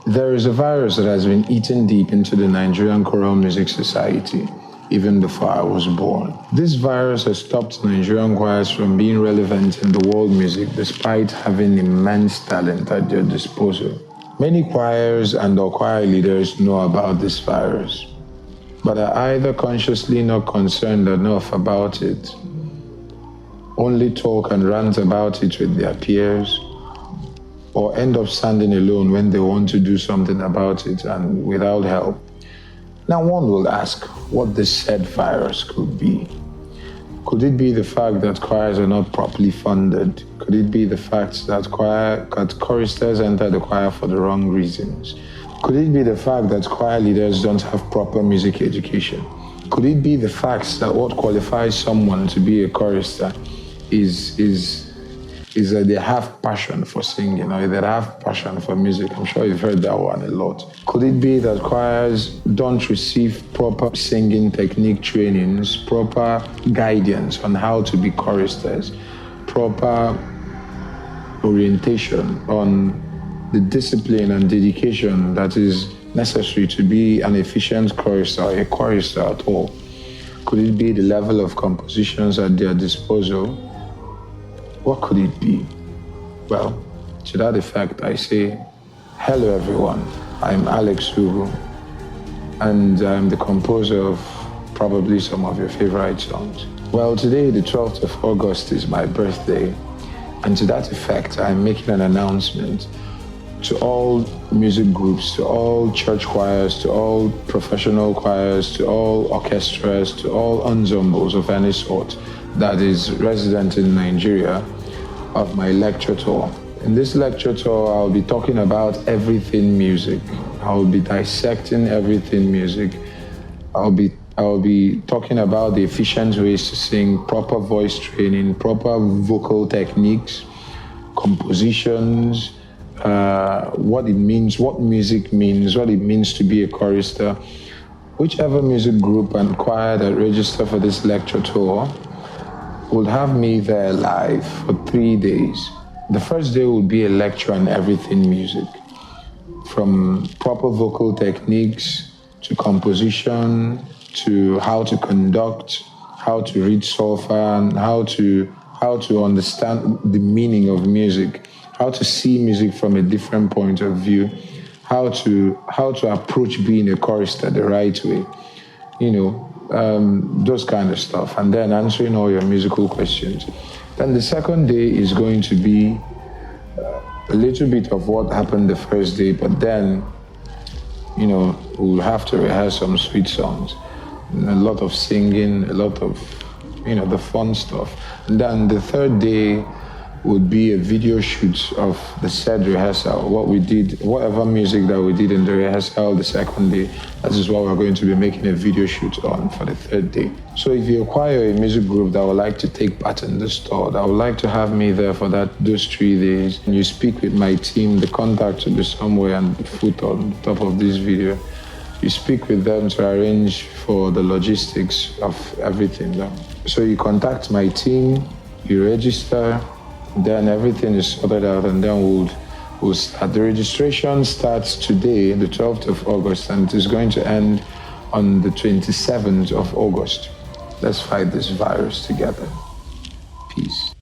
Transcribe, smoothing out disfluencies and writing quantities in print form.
There is a virus that has been eaten deep into the Nigerian choral music society, even before I was born. This virus has stopped Nigerian choirs from being relevant in the world music despite having immense talent at their disposal. Many choirs and or choir leaders know about this virus, but are either consciously not concerned enough about it, only talk and rant about it with their peers, or end up standing alone when they want to do something about it and without help. Now one will ask what this said virus could be. Could it be the fact that choirs are not properly funded? Could it be the fact that choristers enter the choir for the wrong reasons? Could it be the fact that choir leaders don't have proper music education? Could it be the fact that what qualifies someone to be a chorister is that they have passion for singing or they have passion for music? I'm sure you've heard that one a lot. Could it be that choirs don't receive proper singing technique trainings, proper guidance on how to be choristers, proper orientation on the discipline and dedication that is necessary to be an efficient chorister or a chorister at all? Could it be the level of compositions at their disposal? What could it be? Well, to that effect, I say, hello everyone, I'm Alex Ugwu, and I'm the composer of probably some of your favorite songs. Well, today, the 12th of August, is my birthday, and to that effect, I'm making an announcement to all music groups, to all church choirs, to all professional choirs, to all orchestras, to all ensembles of any sort that is resident in Nigeria, of my lecture tour. In this lecture tour, I'll be talking about everything music. I'll be dissecting everything music. I'll be talking about the efficient ways to sing, proper voice training, proper vocal techniques, compositions, what it means, what music means, what it means to be a chorister. Whichever music group and choir that register for this lecture tour will have me there live for 3 days. The first day will be a lecture on everything music, from proper vocal techniques to composition to how to conduct, how to read solfa, and how to understand the meaning of music, how to see music from a different point of view, how to approach being a chorister the right way, those kind of stuff, and then answering all your musical questions. Then the second day is going to be a little bit of what happened the first day, but then, we'll have to rehearse some sweet songs, a lot of singing, a lot of, the fun stuff. And then the third day would be a video shoot of the said rehearsal, what we did, whatever music that we did in the rehearsal the second day. That is what we're going to be making a video shoot on for the third day. So if you acquire a music group that would like to take part in this tour, that would like to have me there for those 3 days, and you speak with my team, the contact will be somewhere and foot on top of this video. You speak with them to arrange for the logistics of everything. So you contact my team, you register, then everything is sorted out, and then we'll start. The registration starts today, the 12th of August, and it is going to end on the 27th of August. Let's fight this virus together. Peace.